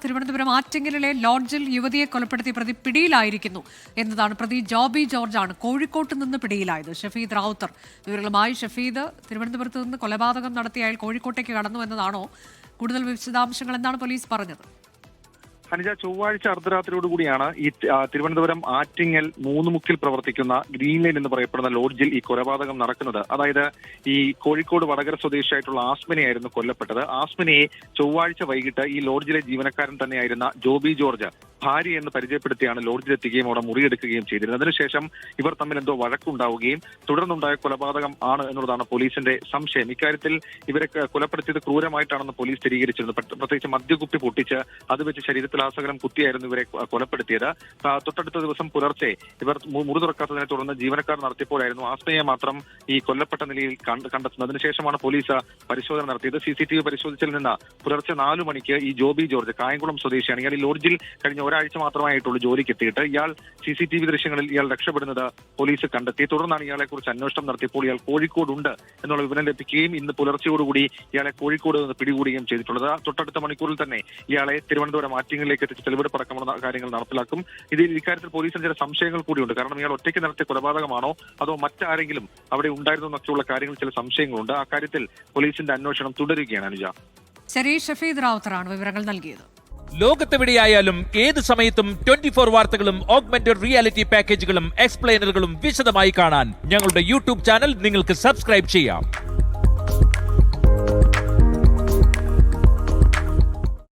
തിരുവനന്തപുരം ആറ്റിങ്ങലിലെ ലോഡ്ജിൽ യുവതിയെ കൊലപ്പെടുത്തിയ പ്രതി പിടിയിലായിരിക്കുന്നു എന്നതാണ്. പ്രതി ജോബി ജോർജാണ് കോഴിക്കോട്ട് നിന്ന് പിടിയിലായത്. ഷഫീദ് റാവുത്തർ വിവരങ്ങളുമായി. ഷഫീദ്, തിരുവനന്തപുരത്ത് നിന്ന് കൊലപാതകം നടത്തിയ അയാൾ കോഴിക്കോട്ടേക്ക് കടന്നു എന്നതാണോ? കൂടുതൽ വിശദാംശങ്ങൾ എന്താണ് പോലീസ് പറഞ്ഞത്? അനുജ, ചൊവ്വാഴ്ച അർദ്ധരാത്രിയോടുകൂടിയാണ് ഈ തിരുവനന്തപുരം ആറ്റിങ്ങൽ മൂന്നുമുക്കിൽ പ്രവർത്തിക്കുന്ന ഗ്രീൻ ലൈൻ എന്ന് പറയപ്പെടുന്ന ലോഡ്ജിൽ ഈ കൊലപാതകം നടക്കുന്നത്. അതായത് ഈ കോഴിക്കോട് വടകര സ്വദേശിയായിട്ടുള്ള ആസ്മിനെയായിരുന്നു കൊല്ലപ്പെട്ടത്. ആസ്മിനെയെ ചൊവ്വാഴ്ച വൈകിട്ട് ഈ ലോഡ്ജിലെ ജീവനക്കാരൻ തന്നെയായിരുന്ന ജോബി ജോർജ് ഭാര്യ എന്ന് പരിചയപ്പെടുത്തിയാണ് ലോഡ്ജിലെത്തുകയും അവിടെ മുറിയെടുക്കുകയും ചെയ്തിരുന്നത്. അതിനുശേഷം ഇവർ തമ്മിൽ എന്തോ വഴക്കുണ്ടാവുകയും തുടർന്നുണ്ടായ കൊലപാതകം ആണ് എന്നുള്ളതാണ് പോലീസിന്റെ സംശയം. ഇക്കാര്യത്തിൽ ഇവരെ കൊലപ്പെടുത്തിയത് ക്രൂരമായിട്ടാണെന്ന് പോലീസ് സ്ഥിരീകരിച്ചിരുന്നു. പ്രത്യേകിച്ച് മദ്യകുപ്പി പൊട്ടിച്ച് അത് വെച്ച് ശരീരത്തിൽ ആസകലം കുത്തിയായിരുന്നു ഇവരെ കൊലപ്പെടുത്തിയത്. തൊട്ടടുത്ത ദിവസം പുലർച്ചെ ഇവർ മുറി തുറക്കാത്തതിനെ തുടർന്ന് ജീവനക്കാർ നടത്തിയപ്പോഴായിരുന്നു ആസ്മയെ മാത്രം ഈ കൊല്ലപ്പെട്ട നിലയിൽ കണ്ടെത്തുന്നത്. അതിനുശേഷമാണ് പോലീസ് പരിശോധന നടത്തിയത്. CCTV പരിശോധിച്ചതിൽ നിന്ന് പുലർച്ചെ 4 മണിക്ക് ഈ ജോബി ജോർജ് കായംകുളം സ്വദേശിയാണ്. ഇയാൾ ഈ ലോഡ്ജിൽ കഴിഞ്ഞ ഒരാഴ്ച മാത്രമായിട്ടുള്ളൂ ജോലിക്ക് എത്തിയിട്ട്. ഇയാൾ CCTV ദൃശ്യങ്ങളിൽ ഇയാൾ രക്ഷപ്പെടുന്നത് പോലീസ് കണ്ടെത്തി. തുടർന്നാണ് ഇയാളെ കുറിച്ച് അന്വേഷണം നടത്തിയപ്പോൾ ഇയാൾ കോഴിക്കോടുണ്ട് എന്നുള്ള വിവരം ലഭിക്കുകയും ഇന്ന് പുലർച്ചയോടുകൂടി ഇയാളെ കോഴിക്കോട് നിന്ന് പിടികൂടുകയും ചെയ്തിട്ടുള്ളത്. തൊട്ടടുത്ത മണിക്കൂറിൽ തന്നെ ഇയാളെ തിരുവനന്തപുരം ആറ്റിങ്ങലിലേക്ക് എത്തിച്ച് തെളിവെടുപ്പടക്കമുള്ള കാര്യങ്ങൾ നടപ്പിലാക്കും. ഇക്കാര്യത്തിൽ പോലീസിന് ചില സംശയങ്ങൾ കൂടിയുണ്ട്. കാരണം ഇയാൾ ഒറ്റയ്ക്ക് നടത്തിയ കൊലപാതകമാണോ അതോ മറ്റാരെങ്കിലും അവിടെ ഉണ്ടായിരുന്നോ എന്നൊക്കെയുള്ള കാര്യങ്ങൾ ചില സംശയങ്ങളുണ്ട്. ആ കാര്യത്തിൽ പോലീസിന്റെ അന്വേഷണം തുടരുകയാണ്. അനുജ, ശരി. ഷഫീദ് റാവുത്തറാണ് വിവരങ്ങൾ നൽകിയത്. ലോകത്തെവിടെയായാലും ഏത് സമയത്തും 24 വാർത്തകളും ഓഗ്മെന്റഡ് റിയാലിറ്റി പാക്കേജുകളും എക്സ്പ്ലെയിനറുകളും വിശദമായി കാണാൻ ഞങ്ങളുടെ യൂട്യൂബ് ചാനൽ നിങ്ങൾക്ക് സബ്സ്ക്രൈബ് ചെയ്യാം.